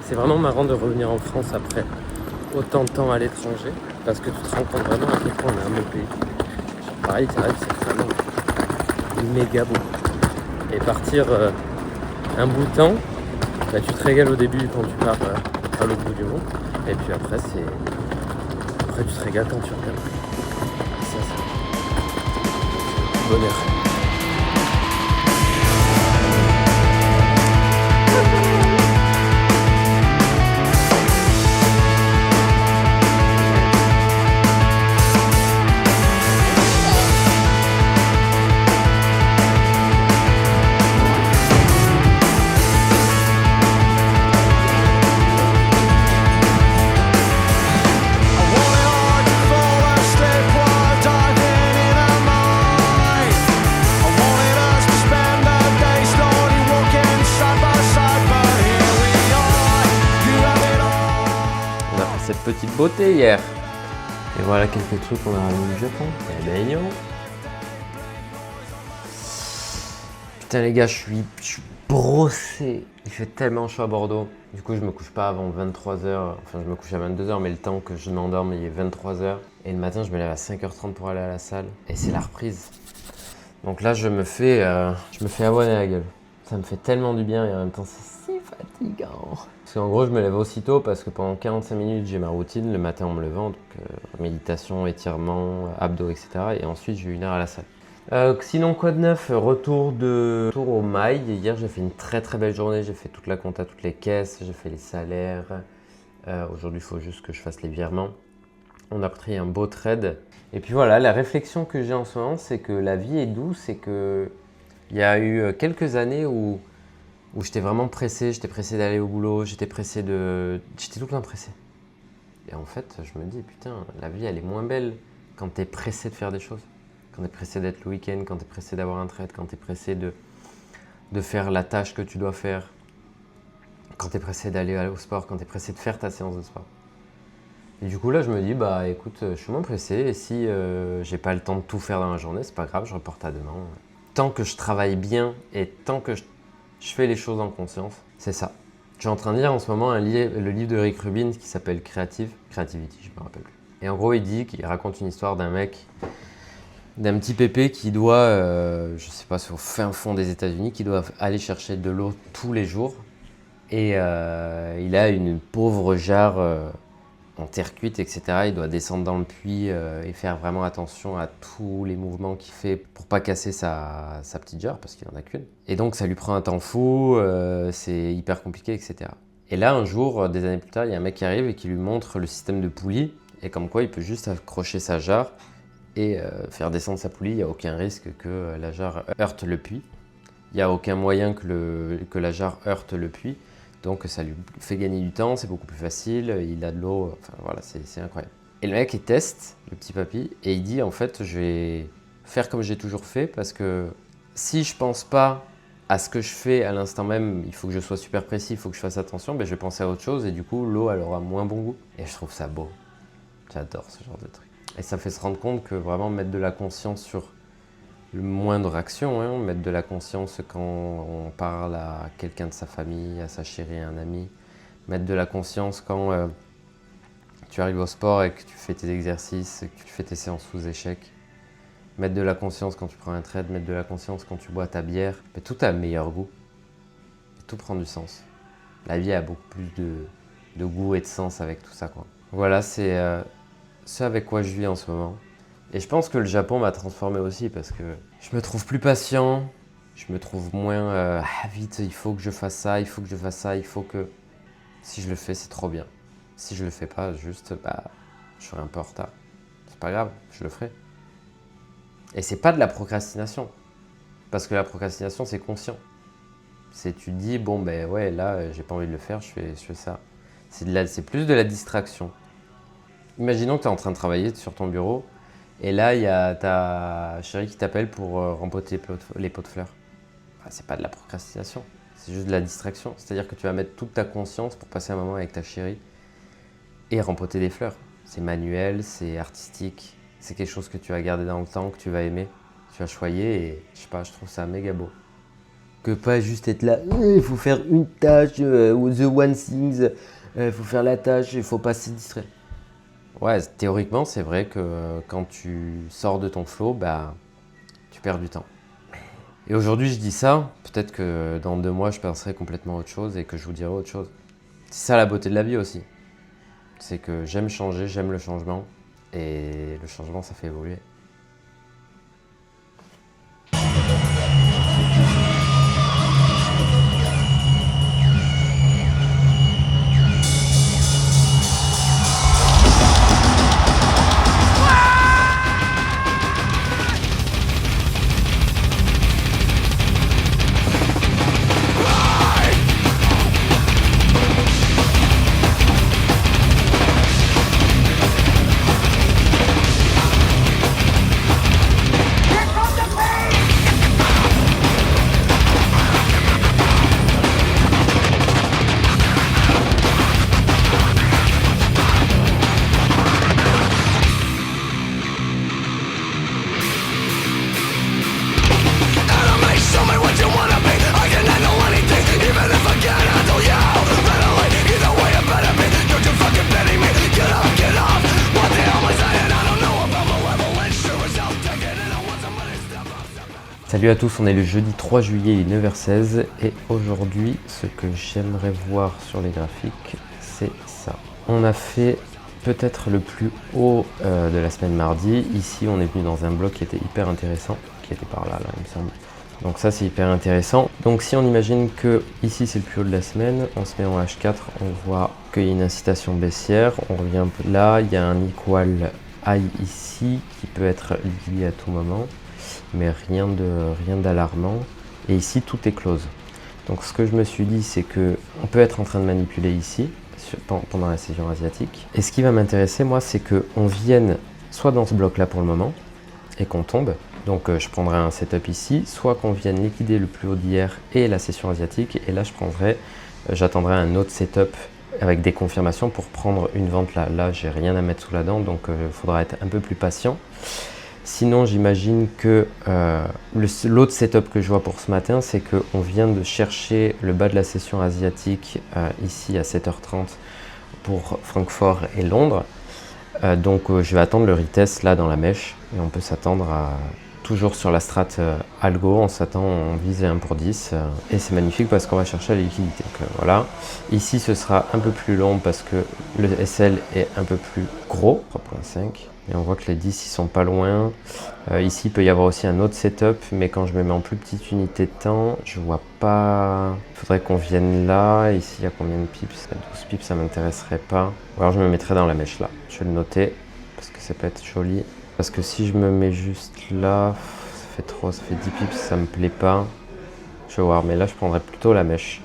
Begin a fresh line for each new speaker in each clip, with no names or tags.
C'est vraiment marrant de revenir en France après autant de temps à l'étranger, parce que tu te rends compte vraiment à quel point on est un beau pays. Pareil, c'est vrai que c'est vraiment méga beau. Et partir un bout de temps, bah, tu te régales au début quand tu pars à l'autre bout du monde, et puis après, tu te régales quand tu reviens. Ça, c'est bonheur. Cette petite beauté hier. Et voilà quelques trucs qu'on a ramenés du Japon. Eh ben yo. Putain les gars, je suis brossé. Il fait tellement chaud à Bordeaux. Du coup, je me couche pas avant 23h. Enfin, je me couche à 22h, mais le temps que je m'endorme, il est 23h. Et le matin, je me lève à 5h30 pour aller à la salle. Et c'est la reprise. Donc là, je me fais abonner la gueule. Ça me fait tellement du bien et en même temps, c'est si fatigant. Parce qu'en gros, je me lève aussitôt parce que pendant 45 minutes, j'ai ma routine le matin en me levant. Donc méditation, étirement, abdos, etc. Et ensuite, j'ai 1 heure à la salle. Sinon, quoi de neuf? Retour au mail. Hier, j'ai fait une très très belle journée. J'ai fait toute la compta, toutes les caisses. J'ai fait les salaires. Aujourd'hui, il faut juste que je fasse les virements. On a pris un beau trade. Et puis voilà, la réflexion que j'ai en ce moment, c'est que la vie est douce et que il y a eu quelques années où j'étais vraiment pressé, j'étais pressé d'aller au boulot, j'étais tout le temps pressé. Et en fait, je me dis, putain, la vie, elle est moins belle quand t'es pressé de faire des choses. Quand t'es pressé d'être le week-end, quand t'es pressé d'avoir un trade, quand t'es pressé de faire la tâche que tu dois faire, quand t'es pressé d'aller au sport, quand t'es pressé de faire ta séance de sport. Et du coup, là, je me dis, bah écoute, je suis moins pressé et si j'ai pas le temps de tout faire dans la journée, c'est pas grave, je reporte à demain. Tant que je travaille bien et tant que je fais les choses en conscience, c'est ça. Je suis en train de lire en ce moment le livre de Rick Rubin qui s'appelle Creativity, je me rappelle plus. Et en gros, il raconte une histoire d'un petit pépé qui doit, je sais pas, au fin fond des États-Unis, qui doit aller chercher de l'eau tous les jours. Et il a une pauvre jarre en terre cuite, etc. Il doit descendre dans le puits et faire vraiment attention à tous les mouvements qu'il fait pour pas casser sa petite jarre, parce qu'il en a qu'une. Et donc ça lui prend un temps fou, c'est hyper compliqué, etc. Et là, un jour, des années plus tard, il y a un mec qui arrive et qui lui montre le système de poulie, et comme quoi il peut juste accrocher sa jarre et faire descendre sa poulie. Il n'y a aucun risque que la jarre heurte le puits. Il n'y a aucun moyen que la jarre heurte le puits. Donc ça lui fait gagner du temps, c'est beaucoup plus facile, il a de l'eau, enfin voilà, c'est incroyable. Et le mec, il teste, le petit papy, et il dit en fait, je vais faire comme j'ai toujours fait parce que si je pense pas à ce que je fais à l'instant même, il faut que je sois super précis, il faut que je fasse attention, ben je vais penser à autre chose et du coup, l'eau, elle aura moins bon goût. Et je trouve ça beau. J'adore ce genre de truc. Et ça fait se rendre compte que vraiment mettre de la conscience sur le moindre action, hein, mettre de la conscience quand on parle à quelqu'un de sa famille, à sa chérie, à un ami, mettre de la conscience quand tu arrives au sport et que tu fais tes exercices, et que tu fais tes séances sous échec, mettre de la conscience quand tu prends un trade, mettre de la conscience quand tu bois ta bière, mais tout a un meilleur goût, et tout prend du sens. La vie a beaucoup plus de goût et de sens avec tout ça, quoi. Voilà, c'est ce avec quoi je vis en ce moment. Et je pense que le Japon m'a transformé aussi parce que je me trouve plus patient, je me trouve moins vite, il faut que je fasse ça, il faut que je fasse ça, il faut que... Si je le fais, c'est trop bien. Si je le fais pas, juste, je serai un peu en retard. C'est pas grave, je le ferai. Et c'est pas de la procrastination. Parce que la procrastination, c'est conscient. C'est tu te dis, bon ben ouais, là, j'ai pas envie de le faire, je fais ça. C'est plus de la distraction. Imaginons que tu es en train de travailler sur ton bureau, et là, il y a ta chérie qui t'appelle pour rempoter les pots de fleurs. C'est pas de la procrastination, c'est juste de la distraction. C'est-à-dire que tu vas mettre toute ta conscience pour passer un moment avec ta chérie et rempoter des fleurs. C'est manuel, c'est artistique, c'est quelque chose que tu vas garder dans le temps, que tu vas aimer, tu vas choyer et je sais pas, je trouve ça méga beau. Que pas juste être là, il faut faire une tâche, the one thing, il faut faire la tâche, il faut pas se distraire. Ouais, théoriquement, c'est vrai que quand tu sors de ton flow, bah, tu perds du temps. Et aujourd'hui, je dis ça, peut-être que dans 2 mois, je penserai complètement autre chose et que je vous dirai autre chose. C'est ça la beauté de la vie aussi. C'est que j'aime changer, j'aime le changement. Et le changement, ça fait évoluer. Salut à tous, on est le jeudi 3 juillet, il est 9h16 et aujourd'hui, ce que j'aimerais voir sur les graphiques, c'est ça. On a fait peut-être le plus haut de la semaine mardi. Ici, on est venu dans un bloc qui était hyper intéressant, qui était par là, il me semble. Donc ça, c'est hyper intéressant. Donc si on imagine que ici, c'est le plus haut de la semaine, on se met en H4, on voit qu'il y a une incitation baissière. On revient un peu là, il y a un equal high ici qui peut être liquidé à tout moment, mais rien d'alarmant. Et ici, tout est close. Donc ce que je me suis dit, c'est que on peut être en train de manipuler ici, pendant la session asiatique. Et ce qui va m'intéresser, moi, c'est qu'on vienne soit dans ce bloc-là pour le moment, et qu'on tombe. Donc je prendrai un setup ici, soit qu'on vienne liquider le plus haut d'hier et la session asiatique. Et là, j'attendrai un autre setup avec des confirmations pour prendre une vente là. Là, j'ai rien à mettre sous la dent, donc il faudra être un peu plus patient. Sinon, j'imagine que l'autre setup que je vois pour ce matin, c'est qu'on vient de chercher le bas de la session asiatique ici à 7h30 pour Francfort et Londres. Donc je vais attendre le retest là dans la mèche et on peut s'attendre à toujours sur la strat algo, on vise les 1 pour 10 et c'est magnifique parce qu'on va chercher la liquidité. Donc voilà, ici ce sera un peu plus long parce que le SL est un peu plus gros, 3.5. Et on voit que les 10 ils sont pas loin. Ici il peut y avoir aussi un autre setup, mais quand je me mets en plus petite unité de temps, je vois pas. Il faudrait qu'on vienne là. Ici il y a combien de pips? 12 pips, ça m'intéresserait pas. Ou alors je me mettrai dans la mèche là. Je vais le noter parce que ça peut être joli. Parce que si je me mets juste là, ça fait 10 pips, ça me plaît pas. Je vais voir, mais là je prendrais plutôt la mèche.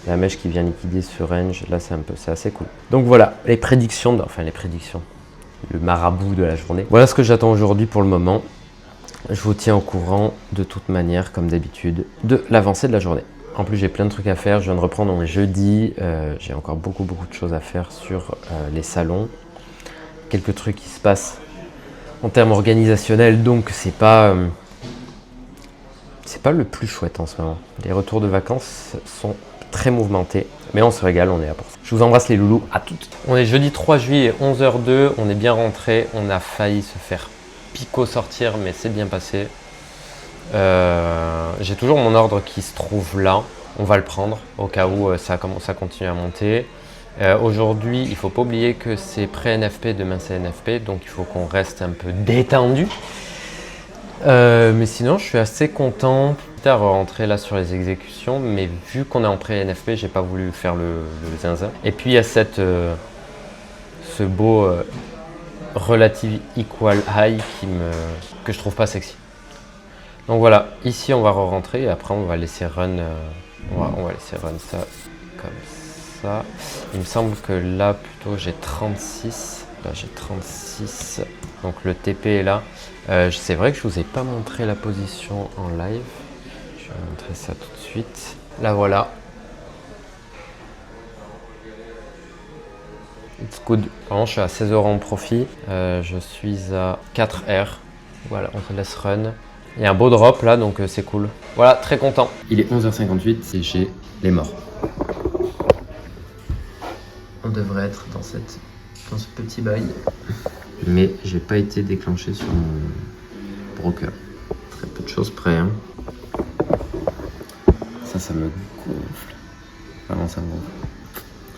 La mèche qui vient liquider ce range, là c'est assez cool. Donc voilà, les prédictions, le marabout de la journée. Voilà ce que j'attends aujourd'hui pour le moment. Je vous tiens au courant de toute manière, comme d'habitude, de l'avancée de la journée. En plus, j'ai plein de trucs à faire. Je viens de reprendre un jeudi. J'ai encore beaucoup de choses à faire sur les salons. Quelques trucs qui se passent en termes organisationnels, donc c'est pas le plus chouette en ce moment. Les retours de vacances sont très mouvementés, mais on se régale, on est là pour ça. Je vous embrasse les loulous, à toutes. On est jeudi 3 juillet, 11h02, on est bien rentré, on a failli se faire sortir, mais c'est bien passé. J'ai toujours mon ordre qui se trouve là, on va le prendre au cas où ça continue à monter. Aujourd'hui, il ne faut pas oublier que c'est pré-NFP, demain c'est NFP, donc il faut qu'on reste un peu détendu. Mais sinon, je suis assez content de rentrer là sur les exécutions, mais vu qu'on est en pré-NFP, j'ai pas voulu faire le zinzin. Et puis il y a ce beau relative equal high que je trouve pas sexy. Donc voilà, ici on va rentrer et après on va laisser run, on va laisser run ça comme ça. Il me semble que là plutôt j'ai 36. Là j'ai 36. Donc le TP est là. C'est vrai que je vous ai pas montré la position en live. Je vais montrer ça tout de suite. Là voilà. It's good. Vraiment, je suis à 16 € en profit. Je suis à 4 R. Voilà, on se laisse run. Il y a un beau drop là, donc c'est cool. Voilà, très content. Il est 11h58 et j'ai les morts. On devrait être dans ce petit bail. Mais j'ai pas été déclenché sur mon broker. Très peu de choses près. Hein. Ça me gonfle. Vraiment, ça me gonfle.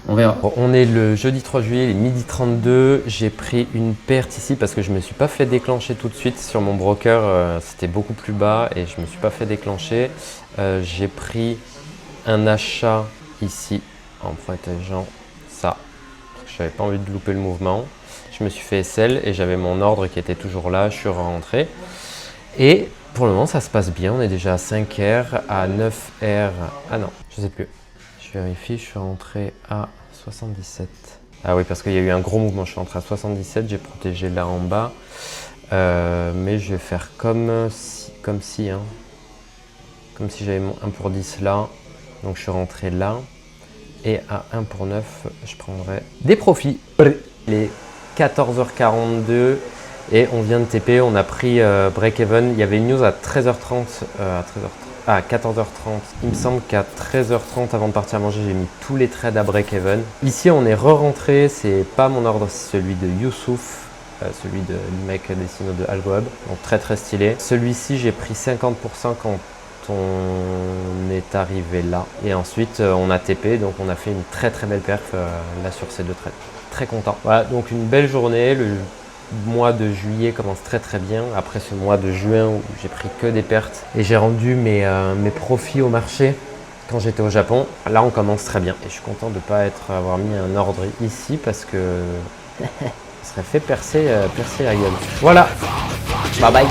On verra. Bon, on est le jeudi 3 juillet, il est 12h32. J'ai pris une perte ici parce que je me suis pas fait déclencher tout de suite sur mon broker. C'était beaucoup plus bas et je me suis pas fait déclencher. J'ai pris un achat ici en protégeant ça. Je n'avais pas envie de louper le mouvement. Je me suis fait SL et j'avais mon ordre qui était toujours là. Je suis rentré. Et pour le moment, ça se passe bien. On est déjà à 5 R, à 9 R. Ah non, je sais plus. Je vérifie, je suis rentré à 77. Ah oui, parce qu'il y a eu un gros mouvement. Je suis rentré à 77, j'ai protégé là en bas. Mais je vais faire comme si j'avais mon 1 pour 10 là. Donc je suis rentré là. Et à 1 pour 9, je prendrai des profits. Les 14h42 et on vient de TP. On a pris break-even. Il y avait une news à 13h30. À 14h30. Il me semble qu'à 13h30 avant de partir manger, j'ai mis tous les trades à break-even. Ici, on est re-rentré. C'est pas mon ordre, c'est celui de Youssouf. Celui de mec des signaux de Algoab. Donc très très stylé. Celui-ci, j'ai pris 50% quand on est arrivé là. Et ensuite, on a TP. Donc on a fait une très très belle perf là sur ces deux trades. Très content. Voilà, donc une belle journée. Le mois de juillet commence très très bien. Après ce mois de juin où j'ai pris que des pertes et j'ai rendu mes profits au marché quand j'étais au Japon. Là, on commence très bien et je suis content de ne pas avoir mis un ordre ici parce que ça serait fait percer la gueule. Voilà, bye bye.